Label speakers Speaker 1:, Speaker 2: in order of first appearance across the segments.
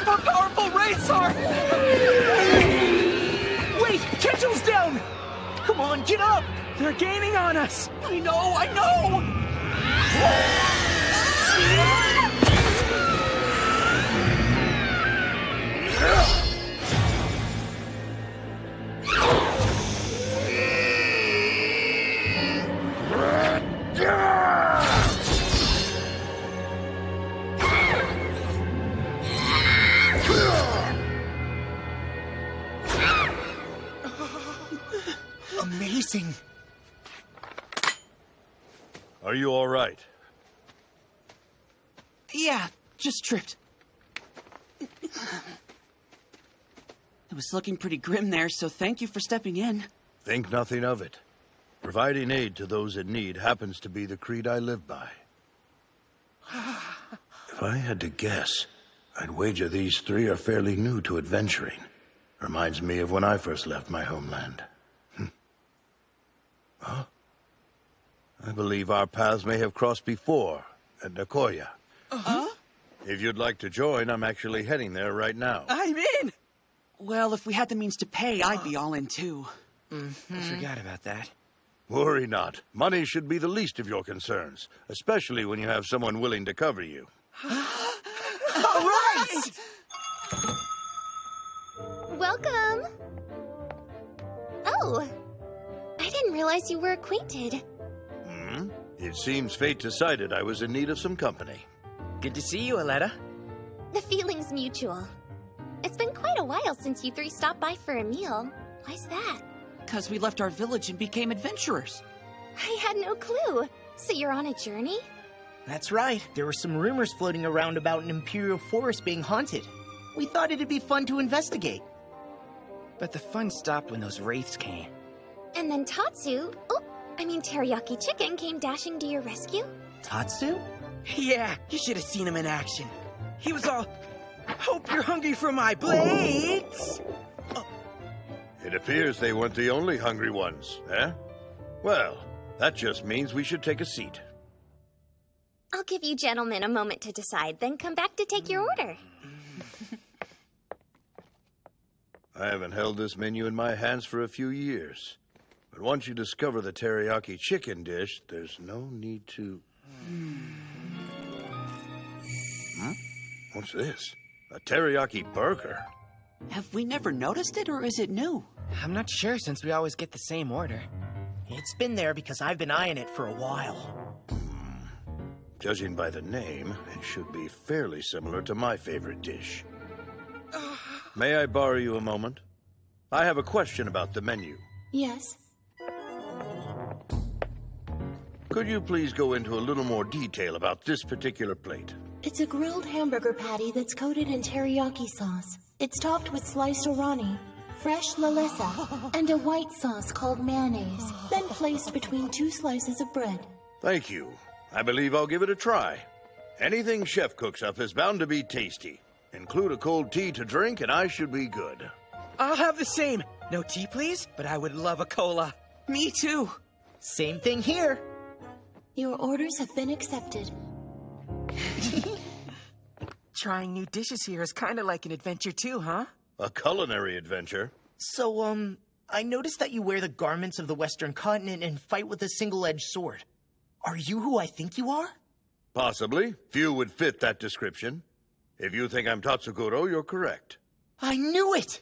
Speaker 1: more powerful racer! Wait, Kento's down! Come on, get up! They're gaining on us! I know! Amazing!
Speaker 2: Are you all right?
Speaker 3: Yeah, just tripped. It was looking pretty grim there, so thank you for stepping in.
Speaker 2: Think nothing of it. Providing aid to those in need happens to be the creed I live by. If I had to guess, I'd wager these three are fairly new to adventuring. Reminds me of when I first left my homeland. Huh? I believe our paths may have crossed before at Nakoya.
Speaker 3: Uh-huh.
Speaker 2: If you'd like to join, I'm actually heading there right now.
Speaker 3: I'm in! Well, if we had the means to pay, I'd be all in too.
Speaker 1: I forgot about that.
Speaker 2: Worry not. Money should be the least of your concerns, especially when you have someone willing to cover you.
Speaker 3: All right!
Speaker 4: Welcome! Oh, I didn't realize you were acquainted.
Speaker 2: It seems fate decided I was in need of some company.
Speaker 1: Good to see you, Aletta.
Speaker 4: The feeling's mutual. It's been quite a while since you three stopped by for a meal. Why's that?
Speaker 3: Because we left our village and became adventurers.
Speaker 4: I had no clue. So you're on a journey?
Speaker 5: That's right. There were some rumors floating around about an imperial forest being haunted. We thought it'd be fun to investigate.
Speaker 1: But the fun stopped when those wraiths came.
Speaker 4: And then Teriyaki Chicken came dashing to your rescue?
Speaker 5: Tatsu?
Speaker 1: Yeah, you should have seen him in action. He was all, "Hope you're hungry for my blades!"
Speaker 2: It appears they weren't the only hungry ones, eh? Well, that just means we should take a seat.
Speaker 4: I'll give you gentlemen a moment to decide, then come back to take your order.
Speaker 2: I haven't held this menu in my hands for a few years. But once you discover the teriyaki chicken dish, there's no need to... What's this? A teriyaki burger?
Speaker 3: Have we never noticed it, or is it new?
Speaker 1: I'm not sure since we always get the same order.
Speaker 5: It's been there because I've been eyeing it for a while.
Speaker 2: Judging by the name, it should be fairly similar to my favorite dish. May I borrow you a moment? I have a question about the menu.
Speaker 6: Yes.
Speaker 2: Could you please go into a little more detail about this particular plate?
Speaker 6: It's a grilled hamburger patty that's coated in teriyaki sauce. It's topped with sliced orani, fresh lalesa, and a white sauce called mayonnaise, then placed between two slices of bread.
Speaker 2: Thank you. I believe I'll give it a try. Anything chef cooks up is bound to be tasty. Include a cold tea to drink and I should be good.
Speaker 1: I'll have the same. No tea, please, but I would love a cola.
Speaker 3: Me too.
Speaker 5: Same thing here.
Speaker 6: Your orders have been accepted.
Speaker 1: Trying new dishes here is kind of like an adventure too, huh?
Speaker 2: A culinary adventure?
Speaker 5: So, I noticed that you wear the garments of the Western continent and fight with a single-edged sword. Are you who I think you are?
Speaker 2: Possibly. Few would fit that description. If you think I'm Tatsugoro, you're correct.
Speaker 5: I knew it!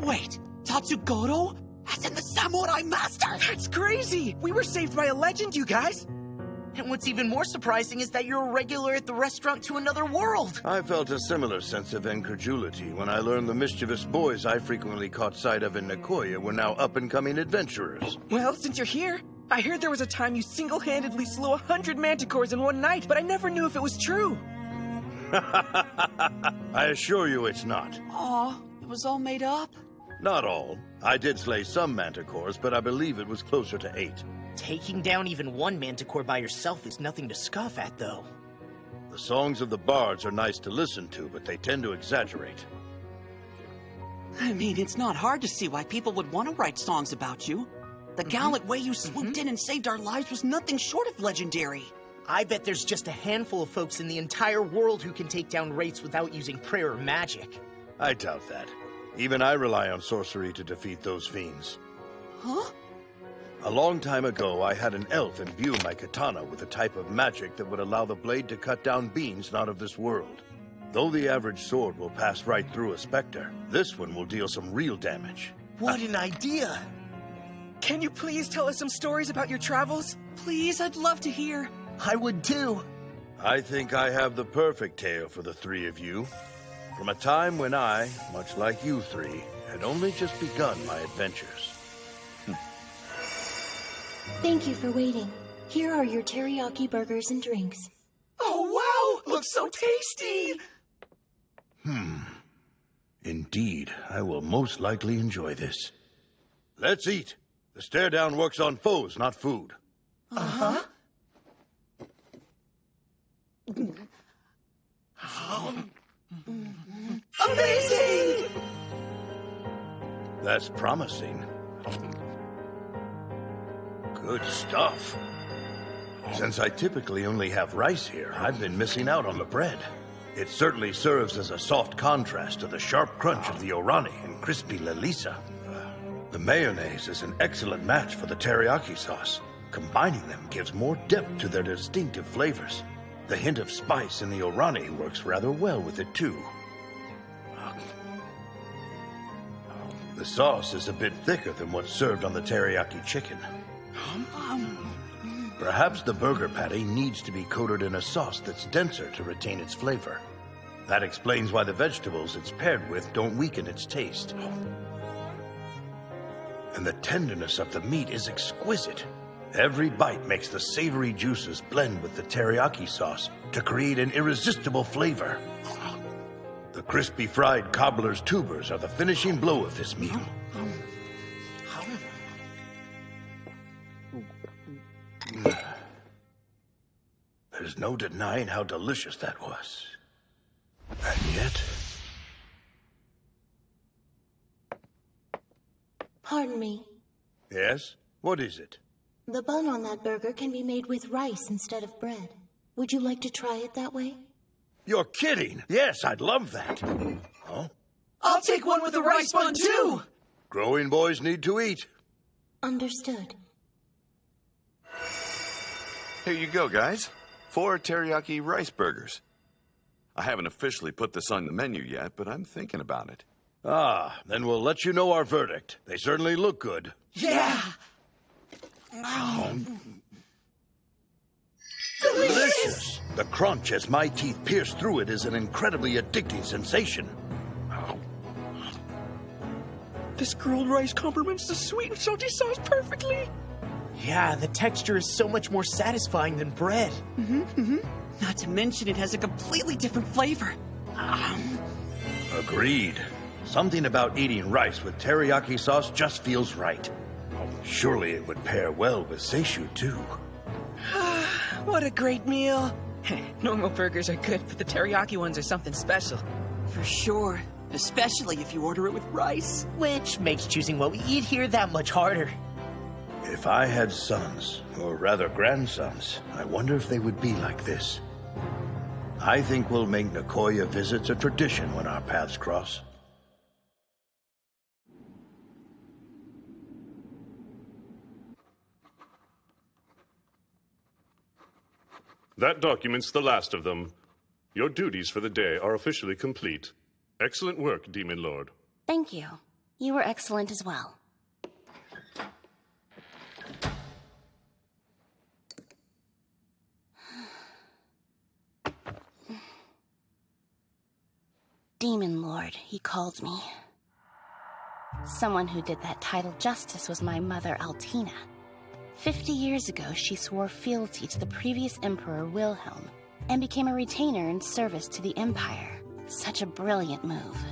Speaker 3: Wait, Tatsugoro? As in the samurai master?
Speaker 1: That's crazy! We were saved by a legend, you guys!
Speaker 5: And what's even more surprising is that you're a regular at the restaurant to another world.
Speaker 2: I felt a similar sense of incredulity when I learned the mischievous boys I frequently caught sight of in Nakoya were now up-and-coming adventurers.
Speaker 1: Well, since you're here, I heard there was a time you single-handedly slew 100 manticores in one night, but I never knew if it was true.
Speaker 2: I assure you it's not.
Speaker 3: Aw, it was all made up?
Speaker 2: Not all. I did slay some manticores, but I believe it was closer to 8.
Speaker 5: Taking down even one manticore by yourself is nothing to scoff at, though.
Speaker 2: The songs of the bards are nice to listen to, but they tend to exaggerate.
Speaker 3: I mean, it's not hard to see why people would want to write songs about you. The gallant way you swooped in and saved our lives was nothing short of legendary.
Speaker 5: I bet there's just a handful of folks in the entire world who can take down wraiths without using prayer or magic.
Speaker 2: I doubt that. Even I rely on sorcery to defeat those fiends.
Speaker 3: Huh?
Speaker 2: A long time ago, I had an elf imbue my katana with a type of magic that would allow the blade to cut down beings not of this world. Though the average sword will pass right through a specter, this one will deal some real damage.
Speaker 5: What an idea!
Speaker 1: Can you please tell us some stories about your travels?
Speaker 3: Please, I'd love to hear.
Speaker 5: I would too.
Speaker 2: I think I have the perfect tale for the three of you. From a time when I, much like you three, had only just begun my adventures.
Speaker 6: Thank you for waiting. Here are your teriyaki burgers and drinks.
Speaker 1: Oh, wow! Looks so tasty!
Speaker 2: Indeed, I will most likely enjoy this. Let's eat. The stare down works on foes, not food.
Speaker 5: Uh-huh.
Speaker 1: Amazing!
Speaker 2: That's promising. Good stuff. Since I typically only have rice here, I've been missing out on the bread. It certainly serves as a soft contrast to the sharp crunch of the orani and crispy lalisa. The mayonnaise is an excellent match for the teriyaki sauce. Combining them gives more depth to their distinctive flavors. The hint of spice in the orani works rather well with it too. The sauce is a bit thicker than what's served on the teriyaki chicken. Perhaps the burger patty needs to be coated in a sauce that's denser to retain its flavor. That explains why the vegetables it's paired with don't weaken its taste. And the tenderness of the meat is exquisite. Every bite makes the savory juices blend with the teriyaki sauce to create an irresistible flavor. The crispy fried cobbler's tubers are the finishing blow of this meal. There's no denying how delicious that was. And yet...
Speaker 6: Pardon me.
Speaker 2: Yes? What is it?
Speaker 6: The bun on that burger can be made with rice instead of bread. Would you like to try it that way?
Speaker 2: You're kidding! Yes, I'd love that. Huh?
Speaker 1: I'll take one with a rice bun, too!
Speaker 2: Growing boys need to eat.
Speaker 6: Understood.
Speaker 7: Here you go, guys. 4 teriyaki rice burgers. I haven't officially put this on the menu yet, but I'm thinking about it.
Speaker 2: Ah, then we'll let you know our verdict. They certainly look good.
Speaker 1: Yeah!
Speaker 2: Delicious! The crunch as my teeth pierce through it is an incredibly addicting sensation.
Speaker 1: This grilled rice complements the sweet and salty sauce perfectly.
Speaker 5: Yeah, the texture is so much more satisfying than bread.
Speaker 3: Not to mention it has a completely different flavor.
Speaker 2: Agreed. Something about eating rice with teriyaki sauce just feels right. Surely it would pair well with seishu, too.
Speaker 1: What a great meal. Normal burgers are good, but the teriyaki ones are something special.
Speaker 3: For sure. Especially if you order it with rice.
Speaker 5: Which makes choosing what we eat here that much harder.
Speaker 2: If I had sons, or rather grandsons, I wonder if they would be like this. I think we'll make Nicoya visits a tradition when our paths cross.
Speaker 8: That documents the last of them. Your duties for the day are officially complete. Excellent work, Demon Lord.
Speaker 9: Thank you. You were excellent as well. Demon Lord, he called me. Someone who did that title justice was my mother, Altina. 50 years ago, she swore fealty to the previous Emperor Wilhelm and became a retainer in service to the Empire. Such a brilliant move.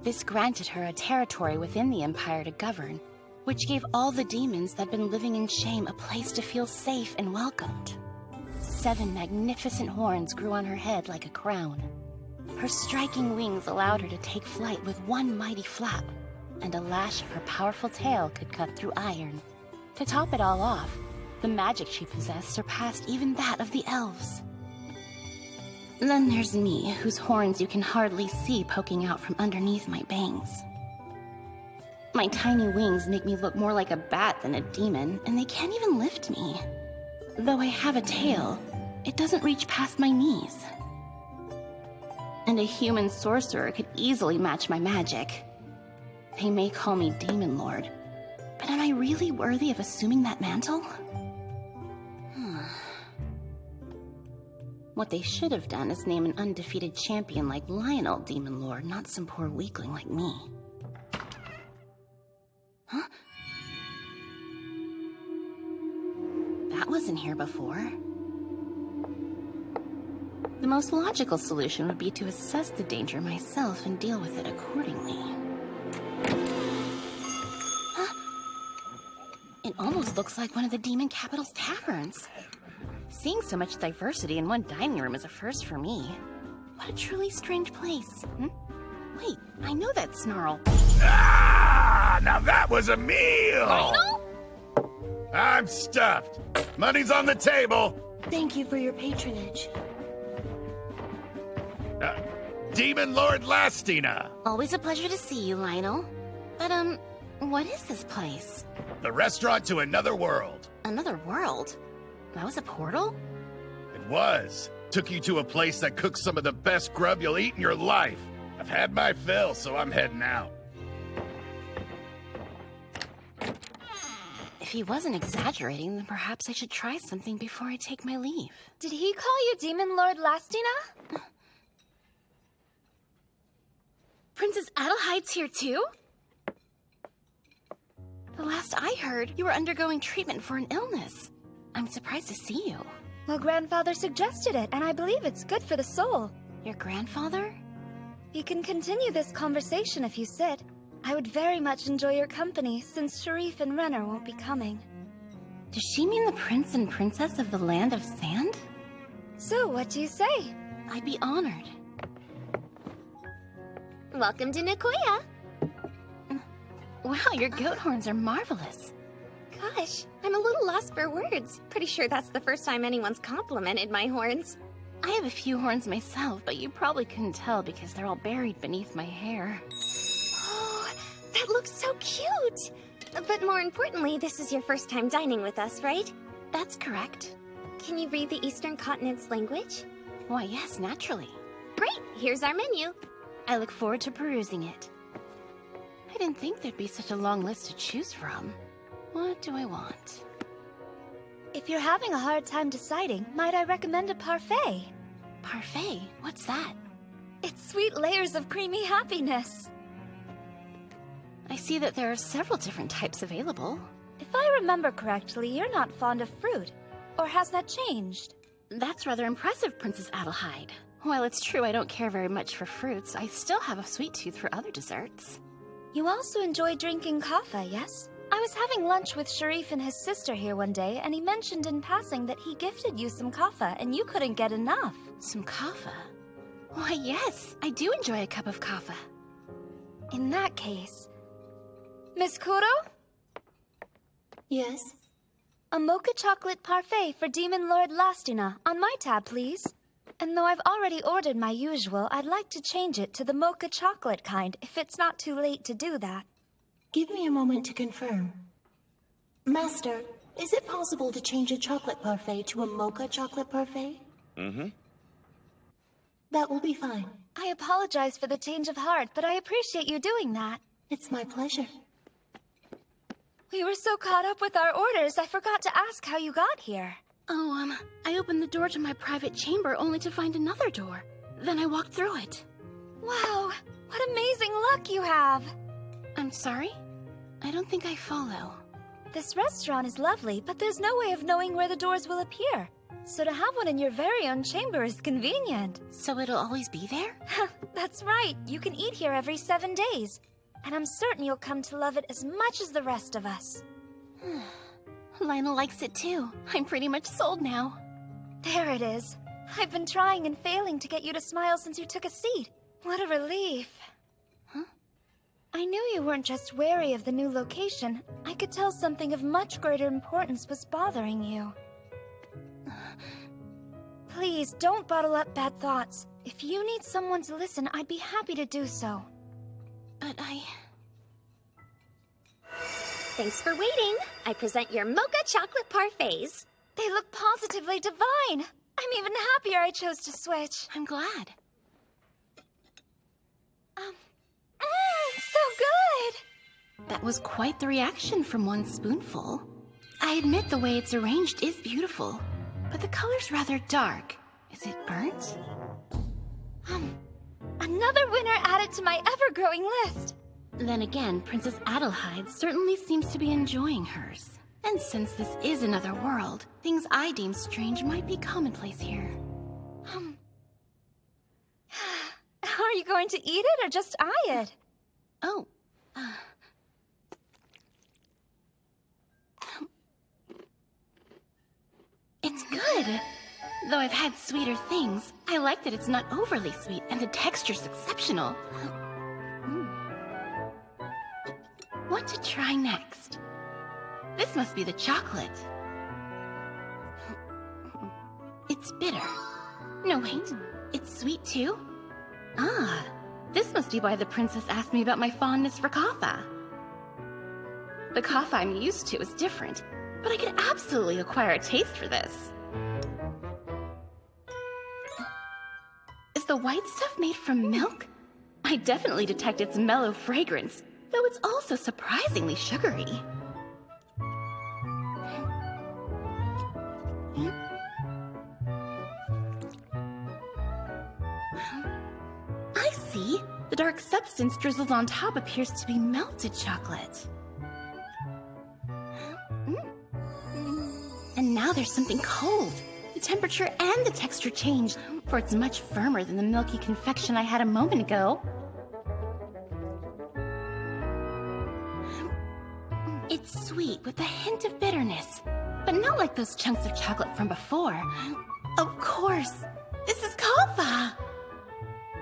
Speaker 9: This granted her a territory within the Empire to govern, which gave all the demons that'd been living in shame a place to feel safe and welcomed. 7 magnificent horns grew on her head like a crown. Her striking wings allowed her to take flight with one mighty flap, and a lash of her powerful tail could cut through iron. To top it all off, The magic she possessed surpassed even that of the elves. Then there's me, whose horns you can hardly see poking out from underneath my bangs. My tiny wings make me look more like a bat than a demon, and they can't even lift me. Though I have a tail, it doesn't reach past my knees. And a human sorcerer could easily match my magic. They may call me Demon Lord, but am I really worthy of assuming that mantle? What they should have done is name an undefeated champion like Lionel Demon Lord, not some poor weakling like me. Huh? That wasn't here before. The most logical solution would be to assess the danger myself and deal with it accordingly. Huh? It almost looks like one of the Demon Capital's taverns. Seeing so much diversity in one dining room is a first for me. What a truly strange place. Wait, I know that snarl.
Speaker 7: Ah! Now that was a meal!
Speaker 9: Lionel?
Speaker 7: I'm stuffed. Money's on the table.
Speaker 6: Thank you for your patronage.
Speaker 7: Demon Lord Lastina.
Speaker 9: Always a pleasure to see you, Lionel. But, what is this place?
Speaker 7: The restaurant to another world.
Speaker 9: Another world? That was a portal?
Speaker 7: It was. Took you to a place that cooks some of the best grub you'll eat in your life. I've had my fill, so I'm heading out.
Speaker 9: If he wasn't exaggerating, then perhaps I should try something before I take my leave.
Speaker 10: Did he call you Demon Lord Lastina?
Speaker 9: Princess Adelheide's here too? The last I heard, you were undergoing treatment for an illness. I'm surprised to see you.
Speaker 10: Well, Grandfather suggested it, and I believe it's good for the soul.
Speaker 9: Your grandfather?
Speaker 10: You can continue this conversation if you sit. I would very much enjoy your company, since Sharif and Renner won't be coming.
Speaker 9: Does she mean the prince and princess of the land of sand?
Speaker 10: So, what do you say?
Speaker 9: I'd be honored.
Speaker 4: Welcome to Nicoya.
Speaker 9: Wow, your goat horns are marvelous.
Speaker 4: Gosh, I'm a little lost for words. Pretty sure that's the first time anyone's complimented my horns.
Speaker 9: I have a few horns myself, but you probably couldn't tell because they're all buried beneath my hair.
Speaker 4: Oh, that looks so cute! But more importantly, this is your first time dining with us, right?
Speaker 9: That's correct.
Speaker 4: Can you read the Eastern Continent's language?
Speaker 9: Why, yes, naturally.
Speaker 4: Great, here's our menu.
Speaker 9: I look forward to perusing it. I didn't think there'd be such a long list to choose from. What do I want?
Speaker 10: If you're having a hard time deciding, might I recommend a parfait?
Speaker 9: Parfait? What's that?
Speaker 10: It's sweet layers of creamy happiness.
Speaker 9: I see that there are several different types available.
Speaker 10: If I remember correctly, you're not fond of fruit. Or has that changed?
Speaker 9: That's rather impressive, Princess Adelheid. While it's true I don't care very much for fruits, I still have a sweet tooth for other desserts.
Speaker 10: You also enjoy drinking kaffa, yes? I was having lunch with Sharif and his sister here one day, and he mentioned in passing that he gifted you some kaffa, and you couldn't get enough.
Speaker 9: Some kaffa? Why, yes, I do enjoy a cup of kaffa.
Speaker 10: In that case... Miss Kuro?
Speaker 6: Yes?
Speaker 10: A mocha chocolate parfait for Demon Lord Lastina, on my tab, please. And though I've already ordered my usual, I'd like to change it to the mocha chocolate kind, if it's not too late to do that.
Speaker 6: Give me a moment to confirm. Master, is it possible to change a chocolate parfait to a mocha chocolate parfait?
Speaker 7: Mm-hmm.
Speaker 6: That will be fine.
Speaker 10: I apologize for the change of heart, but I appreciate you doing that.
Speaker 6: It's my pleasure.
Speaker 10: We were so caught up with our orders, I forgot to ask how you got here.
Speaker 9: Oh, I opened the door to my private chamber only to find another door. Then I walked through it.
Speaker 10: Wow, what amazing luck you have!
Speaker 9: I'm sorry? I don't think I follow.
Speaker 10: This restaurant is lovely, but there's no way of knowing where the doors will appear. So to have one in your very own chamber is convenient.
Speaker 9: So it'll always be there?
Speaker 10: That's right, you can eat here every 7 days. And I'm certain you'll come to love it as much as the rest of us.
Speaker 9: Lionel likes it too. I'm pretty much sold now.
Speaker 10: There it is. I've been trying and failing to get you to smile since you took a seat. What a relief.
Speaker 9: Huh?
Speaker 10: I knew you weren't just wary of the new location. I could tell something of much greater importance was bothering you. Please, don't bottle up bad thoughts. If you need someone to listen, I'd be happy to do so.
Speaker 9: But
Speaker 4: Thanks for waiting. I present your mocha chocolate parfaits.
Speaker 10: They look positively divine. I'm even happier I chose to switch.
Speaker 9: I'm glad.
Speaker 10: So good!
Speaker 9: That was quite the reaction from one spoonful. I admit the way it's arranged is beautiful, but the color's rather dark. Is it burnt?
Speaker 10: Another winner added to my ever-growing list.
Speaker 9: Then again, Princess Adelheid certainly seems to be enjoying hers. And since this is another world, things I deem strange might be commonplace here.
Speaker 10: Are you going to eat it or just eye it?
Speaker 9: Oh, it's good. Though I've had sweeter things, I like that it's not overly sweet and the texture's exceptional. What to try next? This must be the chocolate. It's bitter. No, wait. It's sweet too? Ah, this must be why the princess asked me about my fondness for kaffa. The kaffa I'm used to is different, but I could absolutely acquire a taste for this. Is the white stuff made from milk? I definitely detect its mellow fragrance, though it's also surprisingly sugary. I see. The dark substance drizzled on top appears to be melted chocolate. And now there's something cold. The temperature and the texture changed, for it's much firmer than the milky confection I had a moment ago. It's sweet with a hint of bitterness, but not like those chunks of chocolate from before. Of course, this is kaffa!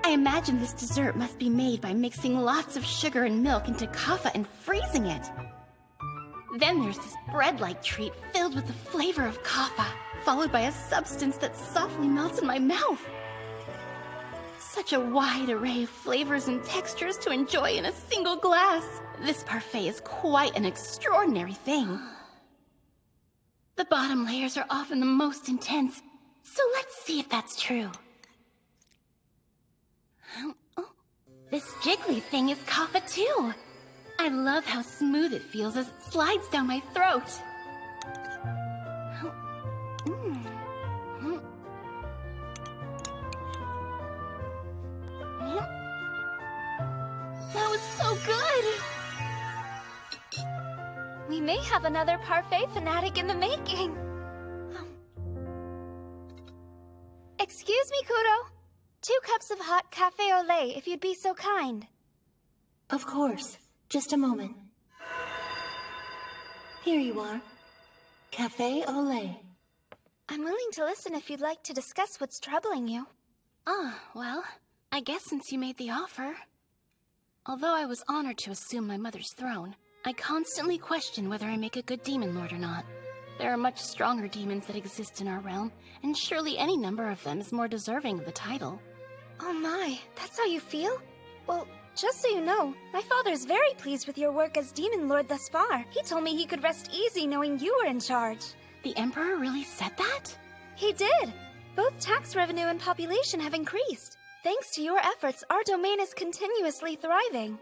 Speaker 9: I imagine this dessert must be made by mixing lots of sugar and milk into kaffa and freezing it. Then there's this bread-like treat filled with the flavor of kaffa, followed by a substance that softly melts in my mouth. Such a wide array of flavors and textures to enjoy in a single glass. This parfait is quite an extraordinary thing. The bottom layers are often the most intense, so let's see if that's true. Oh, this jiggly thing is kaffa too. I love how smooth it feels as it slides down my throat. That was so good!
Speaker 10: We may have another parfait fanatic in the making. Excuse me, Kuro. 2 cups of hot cafe au lait, if you'd be so kind.
Speaker 6: Of course. Just a moment. Here you are. Cafe au lait.
Speaker 10: I'm willing to listen if you'd like to discuss what's troubling you.
Speaker 9: Well, I guess since you made the offer. Although I was honored to assume my mother's throne, I constantly question whether I make a good demon lord or not. There are much stronger demons that exist in our realm, and surely any number of them is more deserving of the title.
Speaker 10: Oh my, that's how you feel? Well, just so you know, my father's very pleased with your work as Demon Lord thus far. He told me he could rest easy knowing you were in charge.
Speaker 9: The Emperor really said that?
Speaker 10: He did. Both tax revenue and population have increased. Thanks to your efforts, our domain is continuously thriving.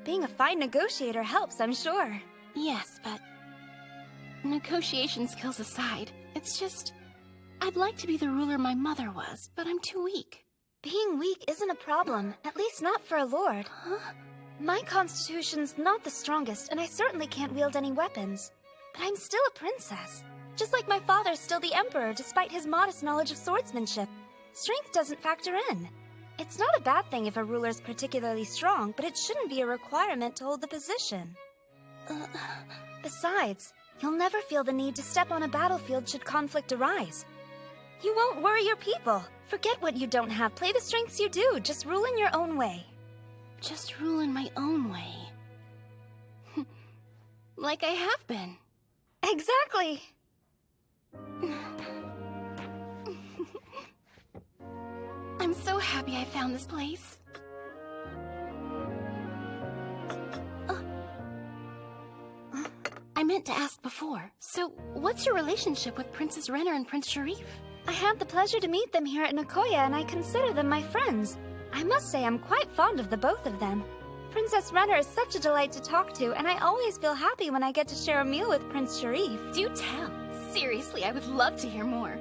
Speaker 10: Being a fine negotiator helps, I'm sure.
Speaker 9: Yes, but negotiation skills aside, it's just I'd like to be the ruler my mother was, but I'm too weak.
Speaker 10: Being weak isn't a problem, at least not for a lord.
Speaker 9: Huh?
Speaker 10: My constitution's not the strongest, and I certainly can't wield any weapons. But I'm still a princess. Just like my father's still the emperor, despite his modest knowledge of swordsmanship. Strength doesn't factor in. It's not a bad thing if a ruler's particularly strong, but it shouldn't be a requirement to hold the position. Besides, you'll never feel the need to step on a battlefield should conflict arise. You won't worry your people. Forget what you don't have. Play the strengths you do. Just rule in your own way.
Speaker 9: Just rule in my own way. Like I have been.
Speaker 10: Exactly.
Speaker 9: I'm so happy I found this place. I meant to ask before. So, what's your relationship with Princess Renner and Prince Sharif?
Speaker 10: I had the pleasure to meet them here at Nicoya, and I consider them my friends. I must say I'm quite fond of the both of them. Princess Renner is such a delight to talk to, and I always feel happy when I get to share a meal with Prince Sharif.
Speaker 9: Do tell. Seriously, I would love to hear more.